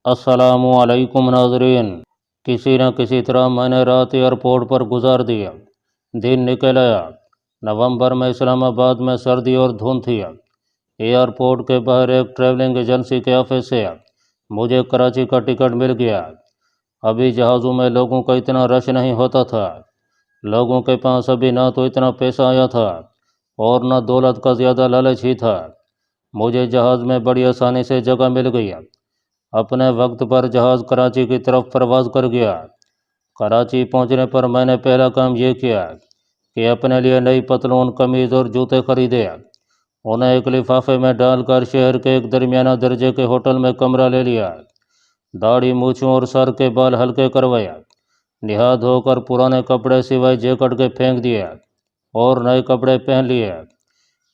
السلام علیکم ناظرین، کسی نہ کسی طرح میں نے رات ایئرپورٹ پر گزار دیا۔ دن نکل آیا۔ نومبر میں اسلام آباد میں سردی اور دھند تھی۔ ایئرپورٹ کے باہر ایک ٹریولنگ ایجنسی کے آفس سے مجھے کراچی کا ٹکٹ مل گیا۔ ابھی جہازوں میں لوگوں کا اتنا رش نہیں ہوتا تھا۔ لوگوں کے پاس ابھی نہ تو اتنا پیسہ آیا تھا اور نہ دولت کا زیادہ لالچ ہی تھا۔ مجھے جہاز میں بڑی آسانی سے جگہ مل گئی۔ اپنے وقت پر جہاز کراچی کی طرف پرواز کر گیا۔ کراچی پہنچنے پر میں نے پہلا کام یہ کیا کہ اپنے لیے نئی پتلون، قمیض اور جوتے خریدے۔ انہیں ایک لفافے میں ڈال کر شہر کے ایک درمیانہ درجے کے ہوٹل میں کمرہ لے لیا۔ داڑھی، مونچھوں اور سر کے بال ہلکے کروایا۔ نہا دھو کر پرانے کپڑے سوائے جیکٹ کے پھینک دیے اور نئے کپڑے پہن لیے۔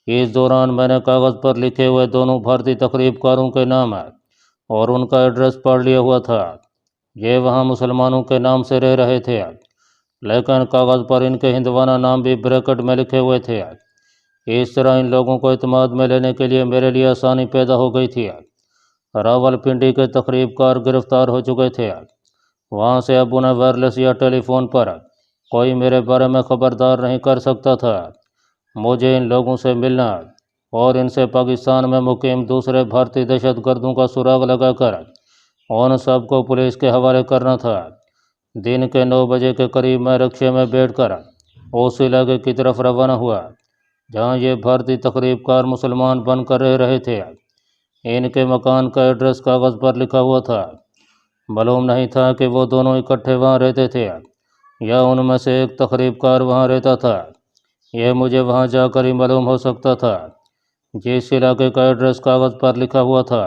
اس دوران میں نے کاغذ پر لکھے ہوئے دونوں بھارتی تقریب کاروں کے نام اور ان کا ایڈریس پڑھ لیا ہوا تھا۔ یہ وہاں مسلمانوں کے نام سے رہ رہے تھے، لیکن کاغذ پر ان کے ہندوانہ نام بھی بریکٹ میں لکھے ہوئے تھے۔ اس طرح ان لوگوں کو اعتماد میں لینے کے لیے میرے لیے آسانی پیدا ہو گئی تھی۔ راولپنڈی کے تقریب کار گرفتار ہو چکے تھے۔ وہاں سے اب انہیں وائرلیس یا ٹیلی فون پر کوئی میرے بارے میں خبردار نہیں کر سکتا تھا۔ مجھے ان لوگوں سے ملنا اور ان سے پاکستان میں مقیم دوسرے بھارتی دہشت گردوں کا سراغ لگا کر ان سب کو پولیس کے حوالے کرنا تھا۔ دن کے 9 بجے کے قریب میں رکشے میں بیٹھ کر اس علاقے کی طرف روانہ ہوا جہاں یہ بھارتی تقریب کار مسلمان بن کر رہ رہے تھے۔ ان کے مکان کا ایڈریس کاغذ پر لکھا ہوا تھا۔ معلوم نہیں تھا کہ وہ دونوں اکٹھے وہاں رہتے تھے یا ان میں سے ایک تقریب کار وہاں رہتا تھا۔ یہ مجھے وہاں جا کر ہی معلوم ہو سکتا تھا۔ جس علاقے کا ایڈریس کاغذ پر لکھا ہوا تھا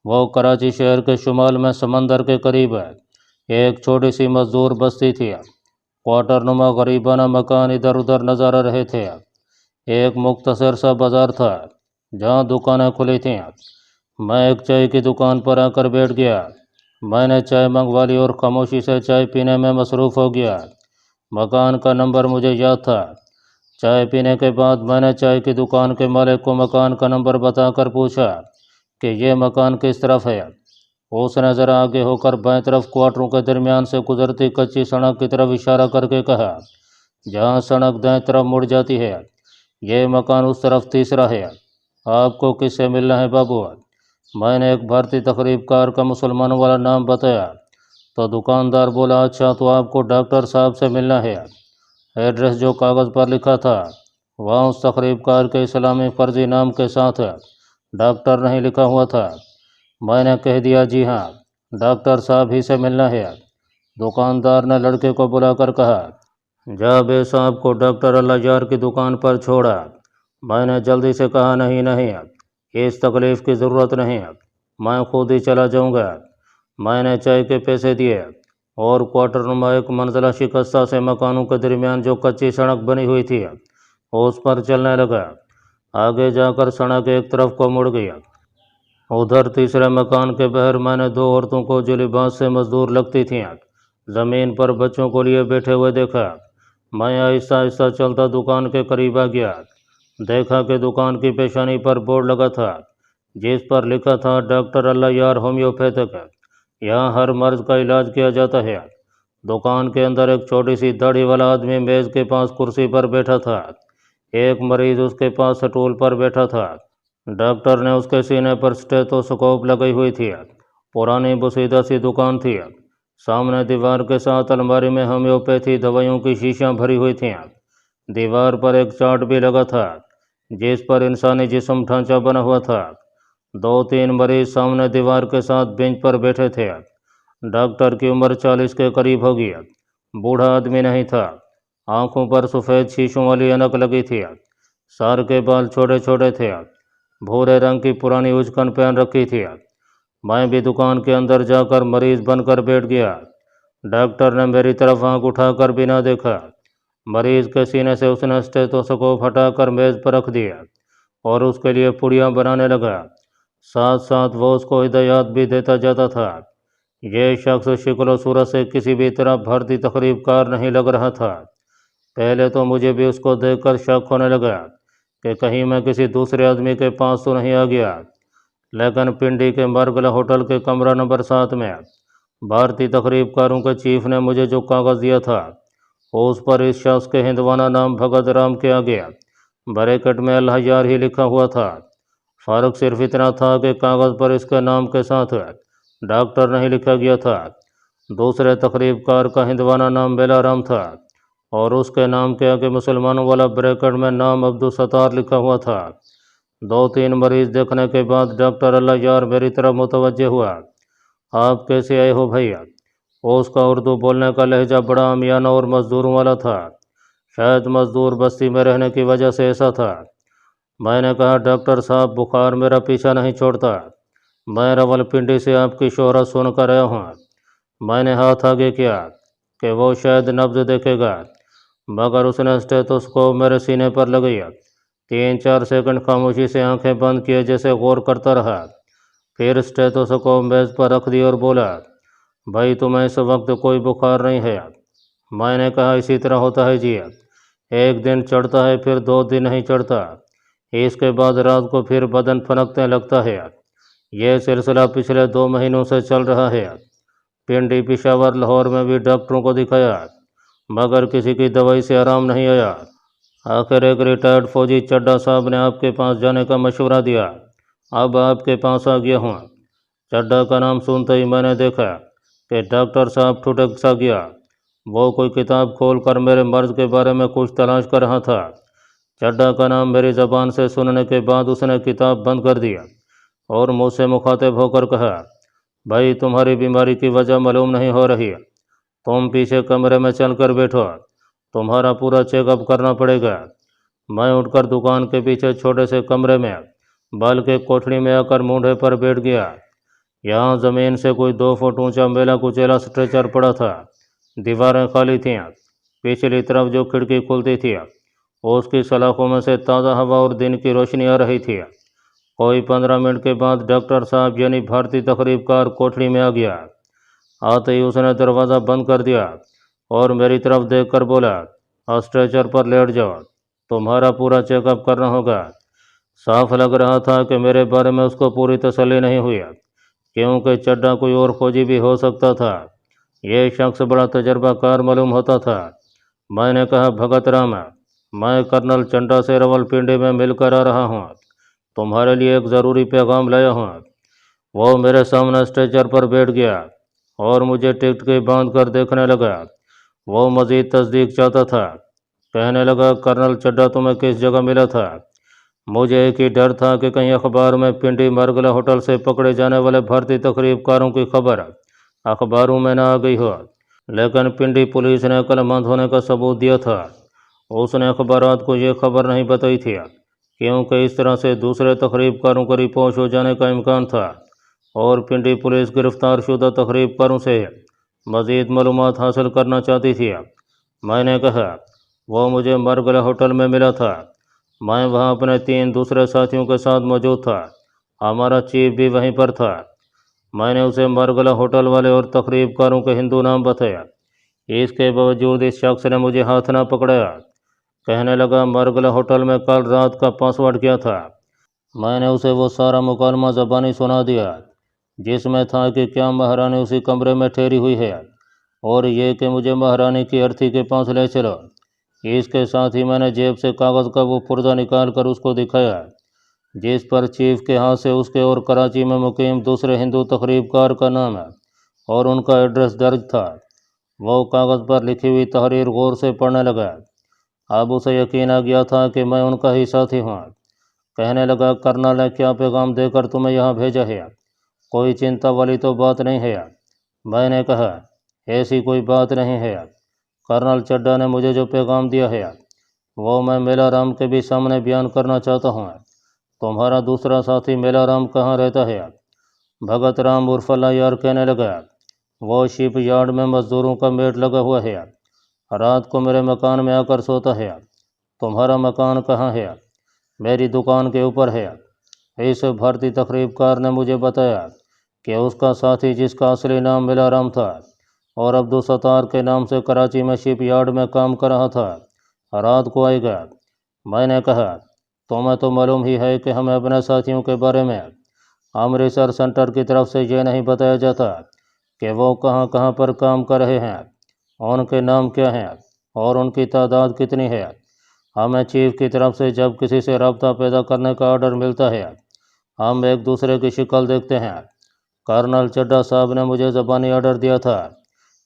وہ کراچی شہر کے شمال میں سمندر کے قریب ایک چھوٹی سی مزدور بستی تھی۔ کوارٹر نما غریبانہ مکان ادھر ادھر نظر آ رہے تھے۔ ایک مختصر سا بازار تھا جہاں دکانیں کھلی تھیں۔ میں ایک چائے کی دکان پر آ کر بیٹھ گیا۔ میں نے چائے منگوا لی اور خاموشی سے چائے پینے میں مصروف ہو گیا۔ مکان کا نمبر مجھے یاد تھا۔ چائے پینے کے بعد میں نے چائے کی دکان کے مالک کو مکان کا نمبر بتا کر پوچھا کہ یہ مکان کس طرف ہے۔ اس نے ذرا آگے ہو کر بائیں طرف کوارٹروں کے درمیان سے گزرتی کچی سڑک کی طرف اشارہ کر کے کہا، جہاں سڑک دائیں طرف مڑ جاتی ہے یہ مکان اس طرف تیسرا ہے۔ آپ کو کس سے ملنا ہے بابو؟ میں نے ایک بھارتی تقریب کار کا مسلمانوں والا نام بتایا تو دکاندار بولا، اچھا تو آپ کو ڈاکٹر صاحب سے ملنا ہے۔ ایڈریس جو کاغذ پر لکھا تھا وہاں اس تقریب کار کے اسلامی فرضی نام کے ساتھ ڈاکٹر نہیں لکھا ہوا تھا۔ میں نے کہہ دیا، جی ہاں، ڈاکٹر صاحب ہی سے ملنا ہے۔ دکاندار نے لڑکے کو بلا کر کہا، جا بے صاحب کو ڈاکٹر اللہ یار کی دکان پر چھوڑا۔ میں نے جلدی سے کہا، نہیں نہیں، اس تکلیف کی ضرورت نہیں، میں خود ہی چلا جاؤں گا۔ میں نے چائے کے پیسے دیے اور کوارٹر نما ایک منزلہ شکستہ سے مکانوں کے درمیان جو کچی سڑک بنی ہوئی تھی اس پر چلنے لگا۔ آگے جا کر سڑک ایک طرف کو مڑ گیا۔ ادھر تیسرے مکان کے باہر میں نے 2 عورتوں کو جو لباس سے مزدور لگتی تھیں زمین پر بچوں کو لیے بیٹھے ہوئے دیکھا۔ میں آہستہ آہستہ چلتا دکان کے قریب آ گیا۔ دیکھا کہ دکان کی پیشانی پر بورڈ لگا تھا جس پر لکھا تھا، ڈاکٹر اللہ یار ہومیوپیتھک، یہاں ہر مرض کا علاج کیا جاتا ہے۔ دکان کے اندر ایک چھوٹی سی داڑھی والا آدمی میز کے پاس کرسی پر بیٹھا تھا۔ ایک مریض اس کے پاس سٹول پر بیٹھا تھا۔ ڈاکٹر نے اس کے سینے پر اسٹیتھوسکوپ لگی ہوئی تھی۔ پرانی بسیدہ سی دکان تھی۔ سامنے دیوار کے ساتھ الماری میں ہومیوپیتھی دوائیوں کی شیشیاں بھری ہوئی تھیں۔ دیوار پر ایک چارٹ بھی لگا تھا جس پر انسانی جسم ڈھانچہ بنا ہوا تھا۔ 2-3 مریض سامنے دیوار کے ساتھ بینچ پر بیٹھے تھے۔ ڈاکٹر کی عمر 40 کے قریب ہوگی۔ بوڑھا آدمی نہیں تھا۔ آنکھوں پر سفید شیشوں والی اینک لگی تھی۔ سر کے بال چھوٹے چھوٹے تھے۔ بھورے رنگ کی پرانی اجکن پہن رکھی تھی۔ میں بھی دکان کے اندر جا کر مریض بن کر بیٹھ گیا۔ ڈاکٹر نے میری طرف آنکھ اٹھا کر بھی نہ دیکھا۔ مریض کے سینے سے اس نے اسٹیتھوسکوپ ہٹا کر میز پر رکھ دیا اور اس کے لیے پڑیاں بنانے لگا۔ ساتھ ساتھ وہ اس کو ہدایات بھی دیتا جاتا تھا۔ یہ شخص شکل و صورت سے کسی بھی طرح بھارتی تقریب کار نہیں لگ رہا تھا۔ پہلے تو مجھے بھی اس کو دیکھ کر شک ہونے لگا کہ کہیں میں کسی دوسرے آدمی کے پاس تو نہیں آ گیا، لیکن پنڈی کے مرگلا ہوٹل کے کمرہ نمبر 7 میں بھارتی تقریب کاروں کے چیف نے مجھے جو کاغذ دیا تھا اس پر اس شخص کے ہندوانہ نام بھگت رام کے آگے بریکٹ میں اللہ یار ہی لکھا ہوا تھا۔ فرق صرف اتنا تھا کہ کاغذ پر اس کے نام کے ساتھ ڈاکٹر نہیں لکھا گیا تھا۔ دوسرے تقریب کار کا ہندوانہ نام بیلا رام تھا اور اس کے نام کے آگے مسلمانوں والا بریکٹ میں نام عبدالستار لکھا ہوا تھا۔ 2-3 مریض دیکھنے کے بعد ڈاکٹر اللہ یار میری طرف متوجہ ہوا۔ آپ کیسے آئے ہو بھیا؟ اس کا اردو بولنے کا لہجہ بڑا عامیانہ اور مزدوروں والا تھا، شاید مزدور بستی میں رہنے کی وجہ سے ایسا تھا۔ میں نے کہا ڈاکٹر صاحب بخار میرا پیچھا نہیں چھوڑتا، میں راولپنڈی سے آپ کی شہرت سن کر آیا ہوں۔ میں نے ہاتھ آگے کیا کہ وہ شاید نبض دیکھے گا، مگر اس نے اسٹیتھوسکوپ میرے سینے پر لگائی۔ 3-4 سیکنڈ خاموشی سے آنکھیں بند کیے جیسے غور کرتا رہا، پھر اسٹیتھوسکوپ میز پر رکھ دی اور بولا بھائی تمہیں اس وقت کوئی بخار نہیں ہے؟ میں نے کہا اسی طرح ہوتا ہے جی، 1 دن چڑھتا ہے پھر 2 دن نہیں چڑھتا، اس کے بعد رات کو پھر بدن پھنکنے لگتا ہے۔ یہ سلسلہ پچھلے 2 مہینوں سے چل رہا ہے۔ پنڈی پشاور لاہور میں بھی ڈاکٹروں کو دکھایا مگر کسی کی دوائی سے آرام نہیں آیا۔ آخر ایک ریٹائرڈ فوجی چڈھا صاحب نے آپ کے پاس جانے کا مشورہ دیا، اب آپ کے پاس آ گیا ہوں۔ چڈھا کا نام سنتے ہی میں نے دیکھا کہ ڈاکٹر صاحب ٹھٹک سا گیا۔ وہ کوئی کتاب کھول کر میرے مرض کے بارے میں کچھ تلاش کر رہا تھا۔ چڈھا کا نام میری زبان سے سننے کے بعد اس نے کتاب بند کر دیا اور مجھ سے مخاطب ہو کر کہا بھائی تمہاری بیماری کی وجہ معلوم نہیں ہو رہی، تم پیچھے کمرے میں چل کر بیٹھو، تمہارا پورا چیک اپ کرنا پڑے گا۔ میں اٹھ کر دکان کے پیچھے چھوٹے سے کمرے میں بلکہ کوٹھڑی میں آ کر مونڈھے پر بیٹھ گیا۔ یہاں زمین سے کوئی 2 فٹ اونچا میلا کچیلا اسٹریچر پڑا تھا، دیواریں خالی تھیں، پچھلی طرف جو کھڑکی کھلتی تھی اس کی سلاخوں میں سے تازہ ہوا اور دن کی روشنی آ رہی تھی۔ کوئی 15 منٹ کے بعد ڈاکٹر صاحب یعنی بھارتی تقریب کار کوٹھڑی میں آ گیا۔ آتے ہی اس نے دروازہ بند کر دیا اور میری طرف دیکھ کر بولا اسٹریچر پر لیٹ جاؤ، تمہارا پورا چیک اپ کرنا ہوگا۔ صاف لگ رہا تھا کہ میرے بارے میں اس کو پوری تسلی نہیں ہوئی، کیونکہ چڈھا کوئی اور فوجی بھی ہو سکتا تھا، یہ شخص بڑا تجربہ کار معلوم ہوتا تھا۔ میں نے کہا بھگت رام میں کرنل چڈھا سے راولپنڈی میں مل کر آ رہا ہوں، تمہارے لیے ایک ضروری پیغام لایا ہوں۔ وہ میرے سامنے اسٹریچر پر بیٹھ گیا اور مجھے ٹکٹ کی باندھ کر دیکھنے لگا۔ وہ مزید تصدیق چاہتا تھا، کہنے لگا کرنل چڈھا تمہیں کس جگہ ملا تھا؟ مجھے ایک ہی ڈر تھا کہ کہیں اخبار میں پنڈی مرگلا ہوٹل سے پکڑے جانے والے بھارتی تقریب کاروں کی خبر اخباروں میں نہ آ گئی ہو، لیکن پنڈی پولیس نے عقل مند ہونے کا ثبوت دیا تھا۔ اس نے اخبارات کو یہ خبر نہیں بتائی تھی کیونکہ اس طرح سے دوسرے تقریب کاروں کو رپوش ہو جانے کا امکان تھا اور پنڈی پولیس گرفتار شدہ تقریب کاروں سے مزید معلومات حاصل کرنا چاہتی تھی۔ میں نے کہا وہ مجھے مرگلا ہوٹل میں ملا تھا، میں وہاں اپنے 3 دوسرے ساتھیوں کے ساتھ موجود تھا، ہمارا چیف بھی وہیں پر تھا۔ میں نے اسے مرگلا ہوٹل والے اور تقریب کاروں کے ہندو نام بتایا، اس کے باوجود اس شخص نے مجھے ہاتھ نہ پکڑایا۔ کہنے لگا مرگلا ہوٹل میں کل رات کا پاسورڈ کیا تھا؟ میں نے اسے وہ سارا مکالمہ زبانی سنا دیا جس میں تھا کہ کیا مہارانی اسی کمرے میں ٹھہری ہوئی ہے اور یہ کہ مجھے مہارانی کی ارتھی کے پاس لے چلو۔ اس کے ساتھ ہی میں نے جیب سے کاغذ کا وہ پرزہ نکال کر اس کو دکھایا جس پر چیف کے ہاتھ سے اس کے اور کراچی میں مقیم دوسرے ہندو تقریب کار کا نام اور ان کا ایڈریس درج تھا۔ وہ کاغذ پر لکھی ہوئی تحریر غور سے پڑھنے لگا، اب اسے یقین آ گیا تھا کہ میں ان کا ہی ساتھی ہوں۔ کہنے لگا کرنل نے کیا پیغام دے کر تمہیں یہاں بھیجا ہے؟ کوئی چنتا والی تو بات نہیں ہے؟ میں نے کہا ایسی کوئی بات نہیں ہے، کرنل چڈھا نے مجھے جو پیغام دیا ہے وہ میں میلا رام کے بھی سامنے بیان کرنا چاہتا ہوں۔ تمہارا دوسرا ساتھی میلا رام کہاں رہتا ہے؟ بھگت رام عرف اللہ یار کہنے لگا وہ شپ یارڈ میں مزدوروں کا میٹ لگا ہوا ہے، رات کو میرے مکان میں آ کر سوتا ہے۔ تمہارا مکان کہاں ہے؟ میری دکان کے اوپر ہے۔ اس بھارتی تقریب کار نے مجھے بتایا کہ اس کا ساتھی جس کا اصلی نام میلا رام تھا اور عبدالستار کے نام سے کراچی میں شپ یارڈ میں کام کر رہا تھا، رات کو آئے گا۔ میں نے کہا تمہیں تو معلوم ہی ہے کہ ہمیں اپنے ساتھیوں کے بارے میں امرتسر سینٹر کی طرف سے یہ نہیں بتایا جاتا کہ وہ کہاں کہاں پر کام کر رہے ہیں، ان کے نام کیا ہیں اور ان کی تعداد کتنی ہے۔ ہمیں چیف کی طرف سے جب کسی سے رابطہ پیدا کرنے کا آرڈر ملتا ہے، ہم ایک دوسرے کی شکل دیکھتے ہیں۔ کرنل چڈھا صاحب نے مجھے زبانی آرڈر دیا تھا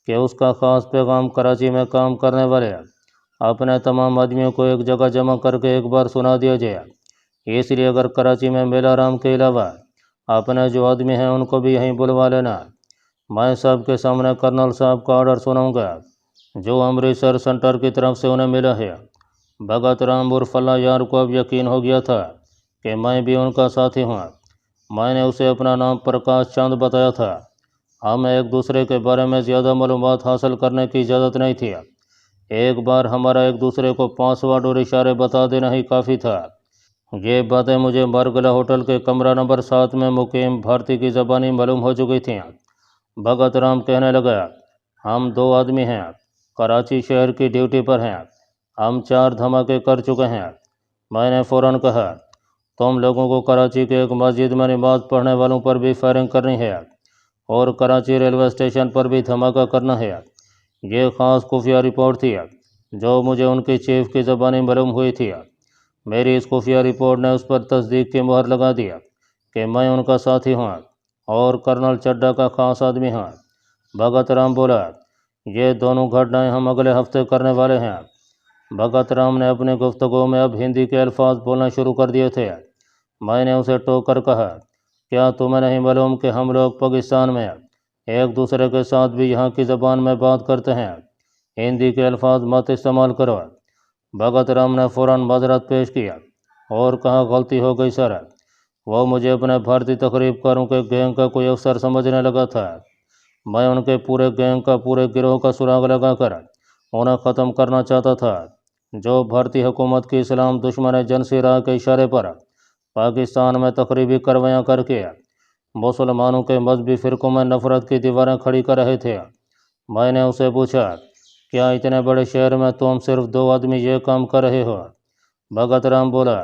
کہ اس کا خاص پیغام کراچی میں کام کرنے والے اپنے تمام آدمیوں کو ایک جگہ جمع کر کے ایک بار سنا دیا جائے۔ اس لیے اگر کراچی میں میلا رام کے علاوہ اپنے جو آدمی ہیں ان کو بھی یہیں بلوا لینا۔ میں سب کے سامنے کرنل صاحب کا آرڈر سناؤں گا جو امرتسر سینٹر کی طرف سے انہیں ملا ہے۔ بھگت رام عرف اللہ یار کو اب یقین ہو گیا تھا کہ میں بھی ان کا ساتھی ہوں۔ میں نے اسے اپنا نام پرکاش چاند بتایا تھا۔ ہمیں ایک دوسرے کے بارے میں زیادہ معلومات حاصل کرنے کی اجازت نہیں تھی۔ ایک بار ہمارا ایک دوسرے کو پاسورڈ اور اشارے بتا دینا ہی کافی تھا۔ یہ باتیں مجھے مارگلا ہوٹل کے کمرہ نمبر 7 میں مقیم بھارتی کی زبانی معلوم ہو چکی تھیں۔ بھگت رام کہنے لگا، ہم 2 آدمی ہیں، کراچی شہر کی ڈیوٹی پر ہیں، ہم 4 دھماکے کر چکے ہیں۔ میں نے فوراً کہا، تم لوگوں کو کراچی کے ایک مسجد میں نماز پڑھنے والوں پر بھی فائرنگ کرنی ہے اور کراچی ریلوے اسٹیشن پر بھی دھماکہ کرنا ہے۔ یہ خاص خفیہ رپورٹ تھی جو مجھے ان کی چیف کی زبانی معلوم ہوئی تھی۔ میری اس خفیہ رپورٹ نے اس پر تصدیق کی مہر لگا دیا کہ میں ان کا ساتھی ہوں اور کرنل چڈھا کا خاص آدمی ہوں۔ بھگت رام بولا، یہ دونوں گھٹنائیں ہم اگلے ہفتے کرنے والے ہیں۔ بھگت رام نے اپنی گفتگو میں اب ہندی کے الفاظ بولنا شروع کر دیے تھے۔ میں نے اسے ٹوک کر کہا، کیا تمہیں نہیں معلوم کہ ہم لوگ پاکستان میں ایک دوسرے کے ساتھ بھی یہاں کی زبان میں بات کرتے ہیں؟ ہندی کے الفاظ مت استعمال کرو۔ بھگت رام نے فوراً معذرت پیش کیا اور کہا، غلطی ہو گئی سر۔ وہ مجھے اپنے بھارتی تقریب کاروں کے گینگ کا کوئی افسر سمجھنے لگا تھا۔ میں ان کے پورے گینگ کا، پورے گروہ کا سراغ لگا کر انہیں ختم کرنا چاہتا تھا جو بھارتی حکومت کی اسلام دشمن جنسی راہ کے اشارے پر پاکستان میں تقریبی کرویاں کر کے مسلمانوں کے مذہبی فرقوں میں نفرت کی دیواریں کھڑی کر رہے تھے۔ میں نے اسے پوچھا، کیا اتنے بڑے شہر میں تم صرف 2 آدمی یہ کام کر رہے ہو؟ بھگت رام بولا،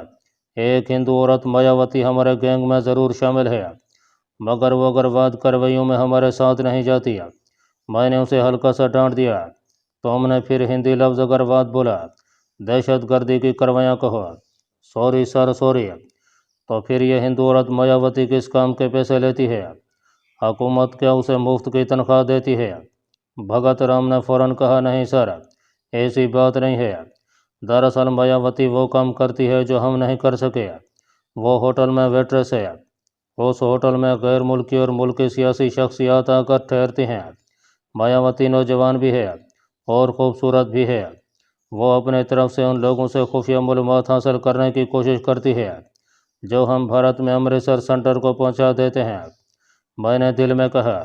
ایک ہندو عورت مایاوتی ہمارے گینگ میں ضرور شامل ہے، مگر وہ اگرواد کرویوں میں ہمارے ساتھ نہیں جاتی۔ میں نے اسے ہلکا سا ڈانٹ دیا، تم نے پھر ہندی لفظ اگرواد بولا، دہشت گردی کی کرویاں کہو۔ Sorry sir, sorry. تو پھر یہ ہندو عورت مایاوتی کس کام کے پیسے لیتی ہے؟ حکومت کیا اسے مفت کی تنخواہ دیتی ہے؟ بھگت رام نے فوراً کہا، نہیں سر، ایسی بات نہیں ہے۔ دراصل مایاوتی وہ کام کرتی ہے جو ہم نہیں کر سکے۔ وہ ہوٹل میں ویٹریس ہے۔ اس ہوٹل میں غیر ملکی اور ملکی سیاسی شخصیات آ کر ٹھہرتی ہیں۔ مایاوتی نوجوان بھی ہے اور خوبصورت بھی ہے۔ وہ اپنے طرف سے ان لوگوں سے خفیہ معلومات حاصل کرنے کی کوشش کرتی ہے جو ہم بھارت میں امرتسر سینٹر کو پہنچا دیتے ہیں۔ میں نے دل میں کہا،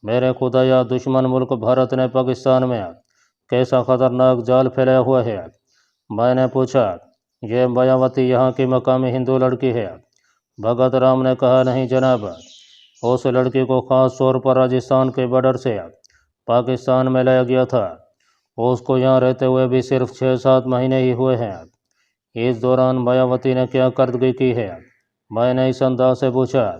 میرے خدایا، دشمن ملک بھارت نے پاکستان میں کیسا خطرناک جال پھیلایا ہوا ہے۔ میں نے پوچھا، یہ مایاوتی یہاں کی مقامی ہندو لڑکی ہے؟ بھگت رام نے کہا، نہیں جناب، اس لڑکی کو خاص طور پر راجستھان کے بارڈر سے پاکستان میں لایا گیا تھا۔ اس کو یہاں رہتے ہوئے بھی صرف 6-7 مہینے ہی ہوئے ہیں۔ اس دوران مایاوتی نے کیا کردگی کی ہے؟ میں نے اس انداز سے پوچھا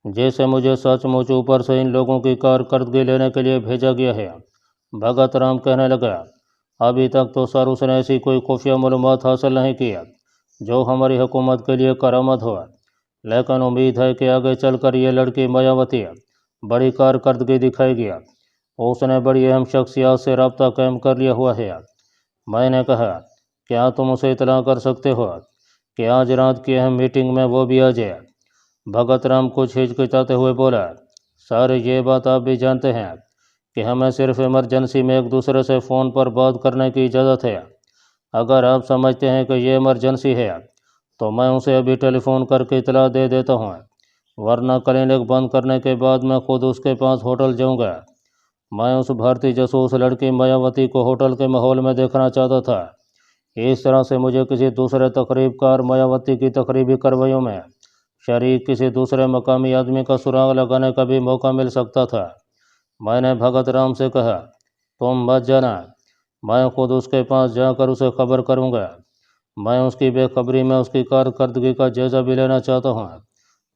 جیسے مجھے سچ مچ اوپر سے ان لوگوں کی کارکردگی لینے کے لیے بھیجا گیا ہے۔ بھگت رام کہنے لگا، ابھی تک تو سر اس نے ایسی کوئی خفیہ معلومات حاصل نہیں کی جو ہماری حکومت کے لیے کارآمد ہو، لیکن امید ہے کہ آگے چل کر یہ لڑکی مایاوتی بڑی کارکردگی دکھائے گی۔ اس نے بڑی اہم شخصیات سے رابطہ قائم کر لیا ہوا ہے۔ میں نے کہا، کیا تم اسے اطلاع کر سکتے ہو کہ آج رات کی اہم میٹنگ میں وہ بھی آ جائے؟ بھگت رام کچھ ہچکچاتے ہوئے بولا، سر یہ بات آپ بھی جانتے ہیں کہ ہمیں صرف ایمرجنسی میں ایک دوسرے سے فون پر بات کرنے کی اجازت ہے۔ اگر آپ سمجھتے ہیں کہ یہ ایمرجنسی ہے تو میں اسے ابھی ٹیلی فون کر کے اطلاع دے دیتا ہوں، ورنہ کلینک بند کرنے کے بعد میں خود اس کے پاس ہوٹل جاؤں گا۔ میں اس بھارتی جاسوس لڑکی مایاوتی کو ہوٹل کے ماحول میں دیکھنا چاہتا تھا۔ اس طرح سے مجھے کسی دوسرے تقریب کار مایاوتی کی تقریبی کرویوں میں شریک کسی دوسرے مقامی آدمی کا سراغ لگانے کا بھی موقع مل سکتا تھا۔ میں نے بھگت رام سے کہا، تم مت جانا، میں خود اس کے پاس جا کر اسے خبر کروں گا۔ میں اس کی بے خبری میں اس کی کارکردگی کا جائزہ بھی لینا چاہتا ہوں۔